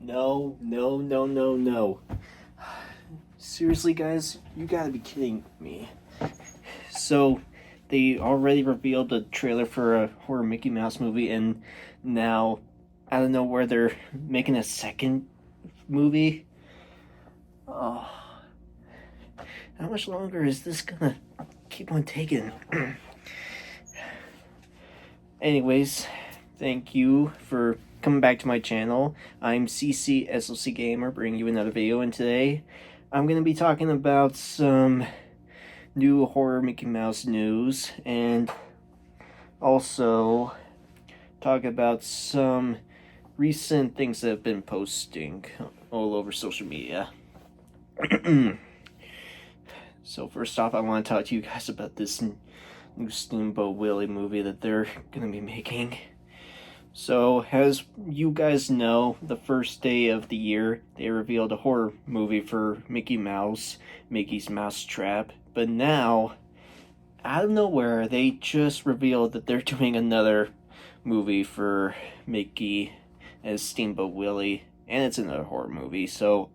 No, no, no, no, no. Seriously, guys, you gotta be kidding me. So, they already revealed the trailer for a horror Mickey Mouse movie, and now, out of nowhere, they're making a second movie? Oh, how much longer is this gonna keep on taking? Anyways, thank you for coming back to my channel. I'm CC Gamer, bringing you another video, and today I'm going to be talking about some new horror Mickey Mouse news, and also talk about some recent things that have been posting all over social media. So first off, I want to talk to you guys about this new Steamboat Willie movie that they're going to be making. So, as you guys know, the first day of the year, they revealed a horror movie for Mickey Mouse, Mickey's Mousetrap. But now, out of nowhere, they just revealed that they're doing another movie for Mickey as Steamboat Willie, and it's another horror movie. So,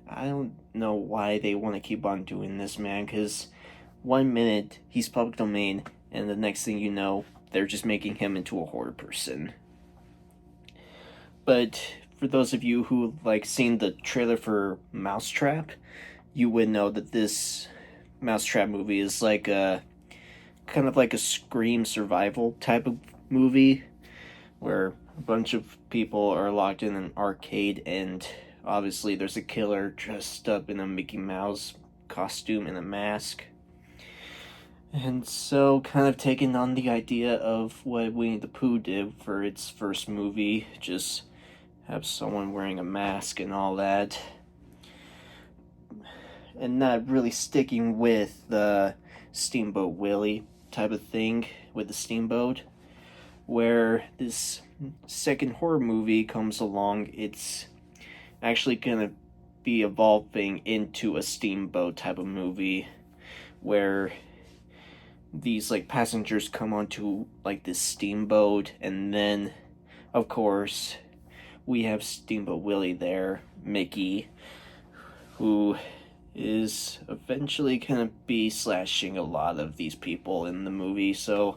I don't know why they want to keep on doing this, man, because 1 minute he's public domain, and the next thing you know, they're just making him into a horror person. But for those of you who seen the trailer for Mousetrap, you would know that this Mousetrap movie is like a kind of like a Scream survival type of movie, where a bunch of people are locked in an arcade, and obviously there's a killer dressed up in a Mickey Mouse costume and a mask. And so, kind of taking on the idea of what Winnie the Pooh did for its first movie, just have someone wearing a mask and all that, and not really sticking with the Steamboat Willie type of thing with the steamboat, where this second horror movie comes along. It's actually gonna be evolving into a steamboat type of movie, where these passengers come onto this steamboat, and then of course we have Steamboat Willie there, Mickey, who is eventually gonna be slashing a lot of these people in the movie. So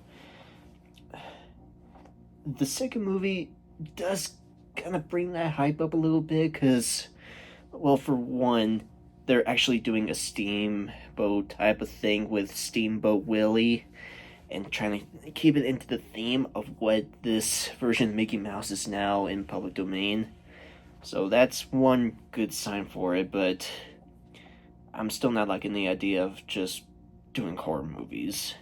the second movie does kind of bring that hype up a little bit, because, well, for one, they're actually doing a steamboat type of thing with Steamboat Willie, and trying to keep it into the theme of what this version of Mickey Mouse is now in public domain. So that's one good sign for it, but I'm still not liking the idea of just doing horror movies,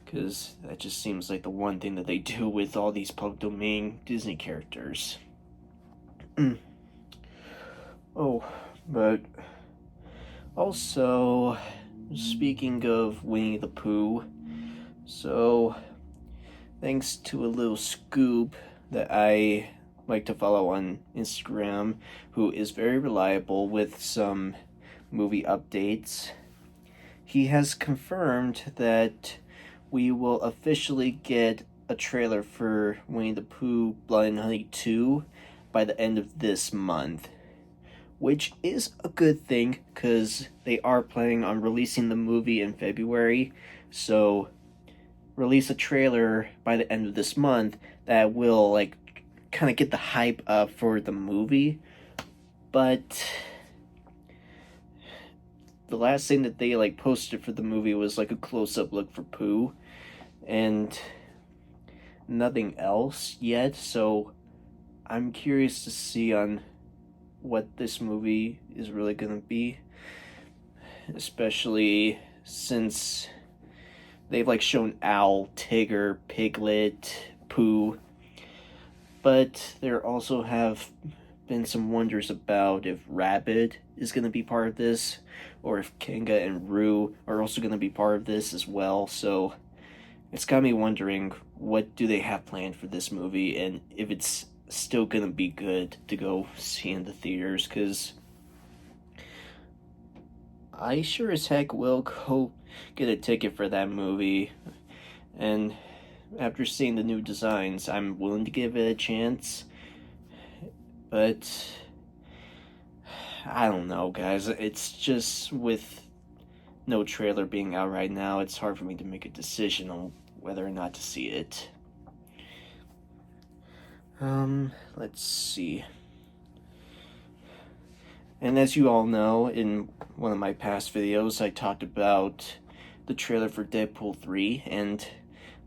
because that just seems like the one thing that they do with all these public domain Disney characters. Oh, but also, speaking of Winnie the Pooh, so thanks to a little scoop that I like to follow on Instagram, who is very reliable with some movie updates, he has confirmed that we will officially get a trailer for Winnie the Pooh Blood and Honey 2 by the end of this month, which is a good thing, because they are planning on releasing the movie in February. So release a trailer by the end of this month that will kind of get the hype up for the movie. But the last thing that they posted for the movie was a close-up look for Pooh, and nothing else yet. So I'm curious to see on what this movie is really gonna be, especially since they've shown Owl, Tigger, Piglet, Pooh, but there also have been some wonders about if Rabbit is gonna be part of this, or if Kanga and Roo are also gonna be part of this as well. So it's got me wondering, what do they have planned for this movie, and if it's still gonna be good to go see in the theaters, because I sure as heck will go get a ticket for that movie. And after seeing the new designs, I'm willing to give it a chance. but I don't know, guys. It's just with no trailer being out right now, it's hard for me to make a decision on whether or not to see it. Let's see. And as you all know, in one of my past videos, I talked about the trailer for Deadpool 3, and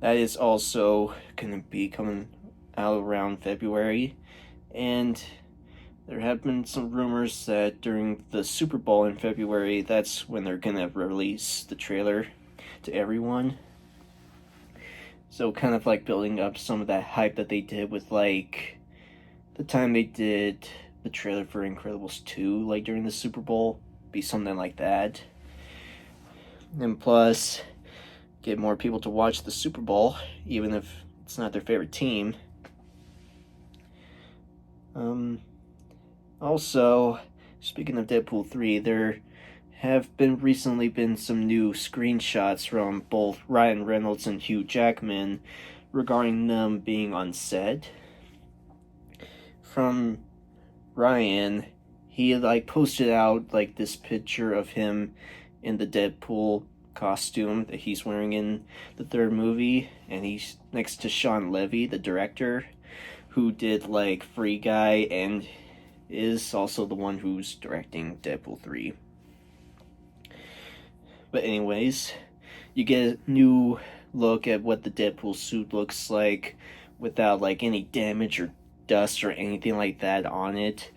that is also going to be coming out around February. And there have been some rumors that during the Super Bowl in February, that's when they're going to release the trailer to everyone. So kind of like building up some of that hype that they did with like the time they did the trailer for Incredibles 2, like during the Super Bowl, be something like that. And plus, get more people to watch the Super Bowl, even if it's not their favorite team. Also, speaking of Deadpool 3, there have recently been some new screenshots from both Ryan Reynolds and Hugh Jackman regarding them being on set. From Ryan, he like posted out like this picture of him in the Deadpool costume that he's wearing in the third movie, and he's next to Sean Levy, the director, who did like Free Guy and is also the one who's directing Deadpool 3. But anyways, you get a new look at what the Deadpool suit looks like without like any damage or dust or anything like that on it.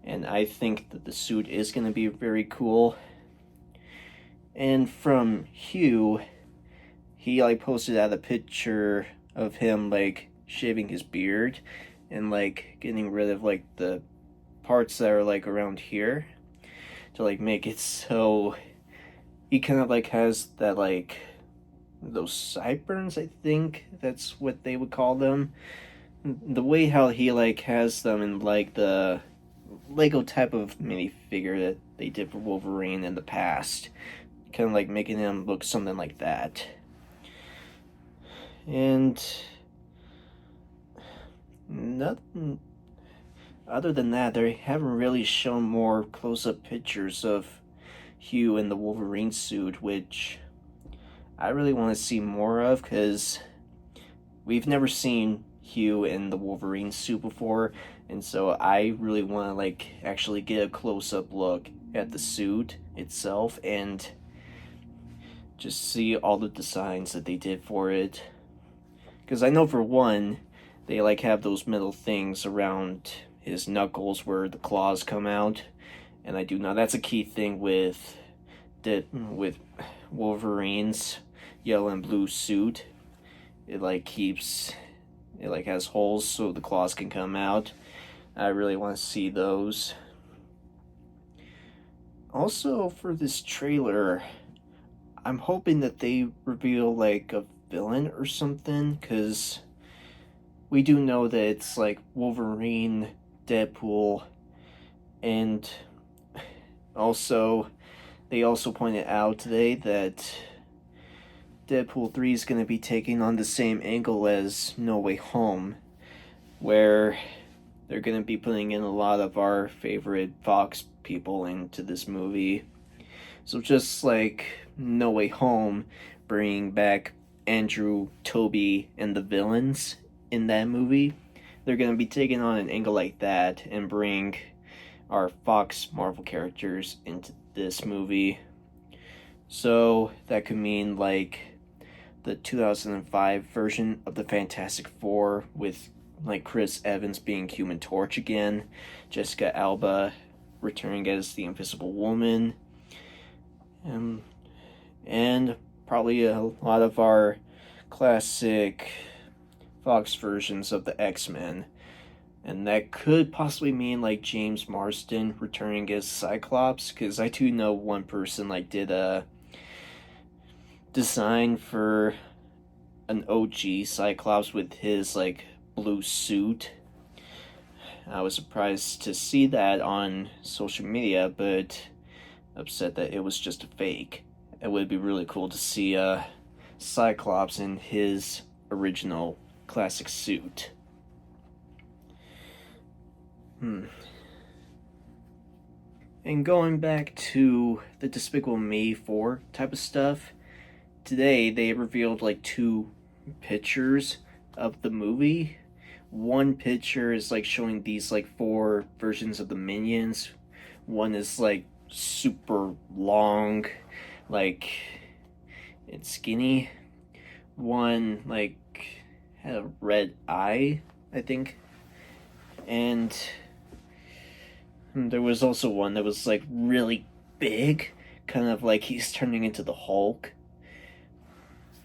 And I think that the suit is going to be very cool. And from Hugh, he like posted out a picture of him like shaving his beard and like getting rid of like the parts that are like around here to like make it so he kind of like has that like those sideburns, I think that's what they would call them. The way how he like has them in like the Lego type of minifigure that they did for Wolverine in the past, kind of like making him look something like that. And nothing other than that, they haven't really shown more close-up pictures of Hugh in the Wolverine suit, which I really want to see more of, because we've never seen Hugh in the Wolverine suit before, and so I really want to like actually get a close-up look at the suit itself and just see all the designs that they did for it. Because I know for one, they like have those metal things around his knuckles where the claws come out, and I do know that's a key thing with Wolverine's yellow and blue suit. It like has holes so the claws can come out. I really want to see those. Also, for this trailer, I'm hoping that they reveal like a villain or something, because we do know that it's like Wolverine, Deadpool, and also they also pointed out today that Deadpool 3 is going to be taking on the same angle as No Way Home, where they're going to be putting in a lot of our favorite Fox people into this movie. So just like No Way Home, bringing back Andrew, Toby, and the villains in that movie, they're going to be taking on an angle like that and bring our Fox Marvel characters into this movie. So that could mean like the 2005 version of the Fantastic Four with like Chris Evans being Human Torch again, Jessica Alba returning as the Invisible Woman, and probably a lot of our classic Fox versions of the X-Men. And that could possibly mean like James Marsden returning as Cyclops, because I do know one person like did a design for an OG Cyclops with his like blue suit. I was surprised to see that on social media, but upset that it was just a fake. It would be really cool to see Cyclops in his original classic suit. And going back to the Despicable Me 4 type of stuff, today they revealed like two pictures of the movie. One picture is like showing these like four versions of the Minions. One is like super long, like it's skinny. One like had a red eye, I think. And there was also one that was like really big, kind of like he's turning into the Hulk.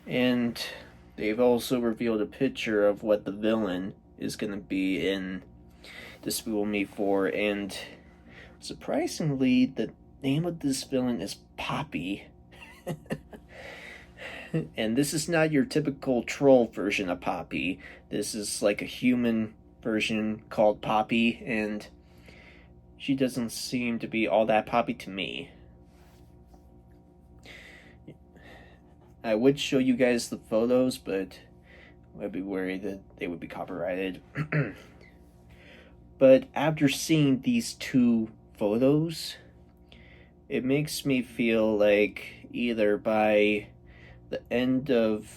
And they've also revealed a picture of what the villain is going to be in Despicable Me 4, and surprisingly, the name of this villain is Poppy. And this is not your typical troll version of Poppy. This is like a human version called Poppy, and she doesn't seem to be all that Poppy to me. I would show you guys the photos, but I'd be worried that they would be copyrighted. But after seeing these two photos, it makes me feel like either by the end of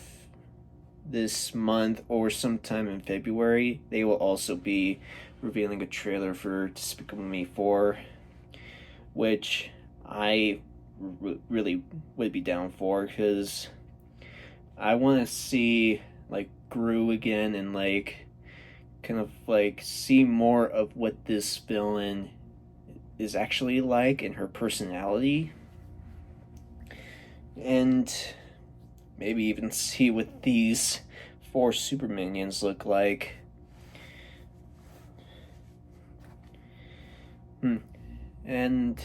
this month or sometime in February, they will also be revealing a trailer for Despicable Me 4, which I really would be down for, because I want to see like Gru again and like kind of like see more of what this villain is actually like and her personality, and maybe even see what these four super minions look like. And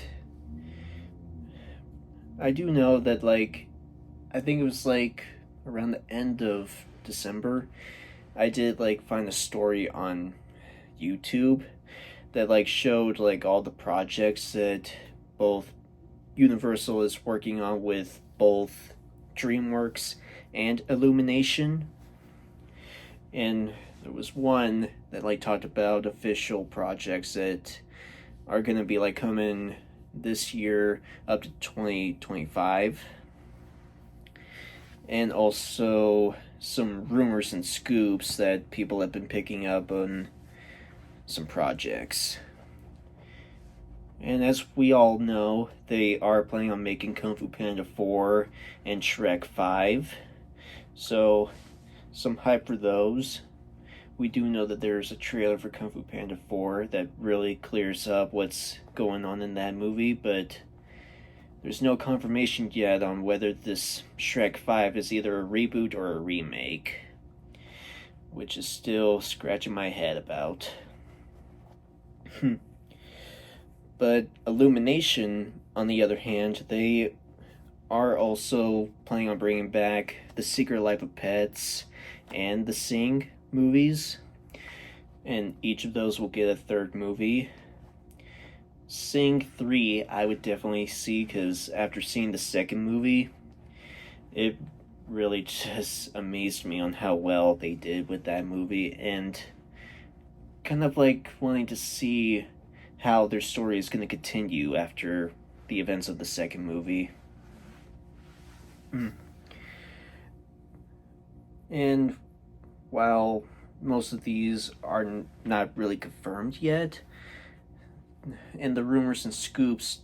I do know that like I think it was like around the end of December, I did like find a story on YouTube that like showed like all the projects that both Universal is working on with both DreamWorks and Illumination. And there was one that like talked about official projects that are gonna be like coming this year up to 2025. And also some rumors and scoops that people have been picking up on some projects. And as we all know, they are planning on making Kung Fu Panda 4 and Shrek 5. So, some hype for those. We do know that there's a trailer for Kung Fu Panda 4 that really clears up what's going on in that movie, but there's no confirmation yet on whether this Shrek 5 is either a reboot or a remake, which is still scratching my head about. But Illumination, on the other hand, they are also planning on bringing back The Secret Life of Pets and the Sing movies, and each of those will get a third movie. Sing 3 I would definitely see, because after seeing the second movie, it really just amazed me on how well they did with that movie, and kind of like wanting to see how their story is going to continue after the events of the second movie. And while most of these are not really confirmed yet, in the rumors and scoops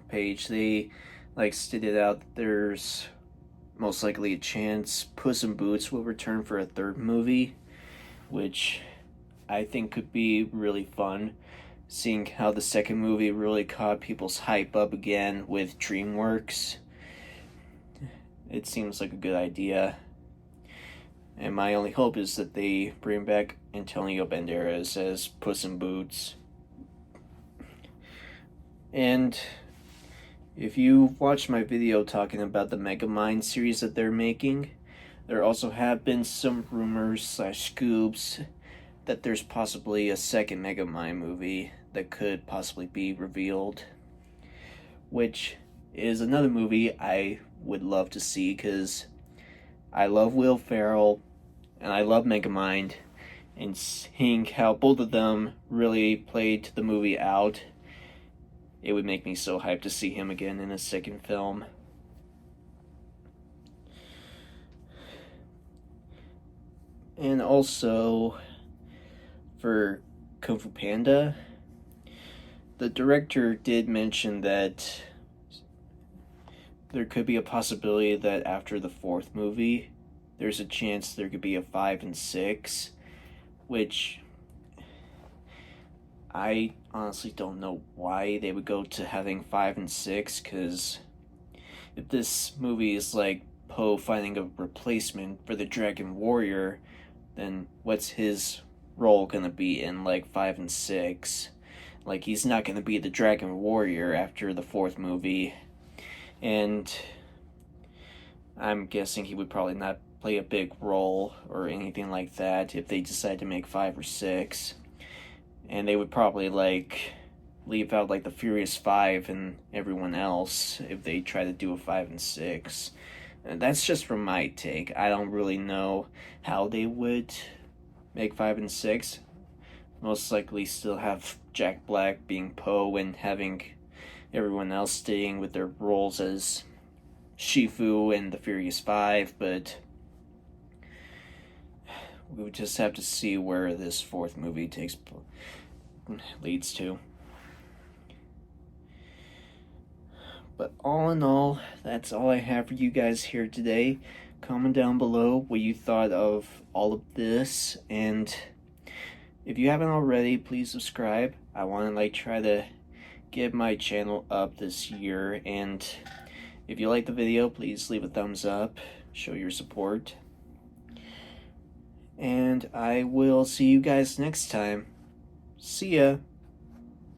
page, they like stated out that there's most likely a chance Puss in Boots will return for a third movie, which I think could be really fun, seeing how the second movie really caught people's hype up again with DreamWorks. It seems like a good idea. And my only hope is that they bring back Antonio Banderas as Puss in Boots. And if you watched my video talking about the Megamind series that they're making, there also have been some rumors / scoops that there's possibly a second Megamind movie that could possibly be revealed, which is another movie I would love to see, because I love Will Ferrell and I love Megamind, and seeing how both of them really played the movie out, it would make me so hyped to see him again in a second film. And also, for Kung Fu Panda, the director did mention that there could be a possibility that after the fourth movie, there's a chance there could be a 5 and 6, which I honestly don't know why they would go to having 5 and 6, because if this movie is like Poe finding a replacement for the Dragon Warrior, then what's his role gonna be in like 5 and 6? Like, he's not gonna be the Dragon Warrior after the fourth movie, and I'm guessing he would probably not play a big role or anything like that if they decide to make 5 or 6. And they would probably like leave out like the Furious Five and everyone else if they try to do a 5 and 6. And that's just from my take. I don't really know how they would make 5 and 6. Most likely still have Jack Black being Poe and having everyone else staying with their roles as Shifu and the Furious Five, but we would just have to see where this fourth movie leads to. But all in all, that's all I have for you guys here today. Comment down below what you thought of all of this, and if you haven't already, please subscribe. I want to try to get my channel up this year, and if you like the video, please leave a thumbs up, show your support, and I will see you guys next time. See ya!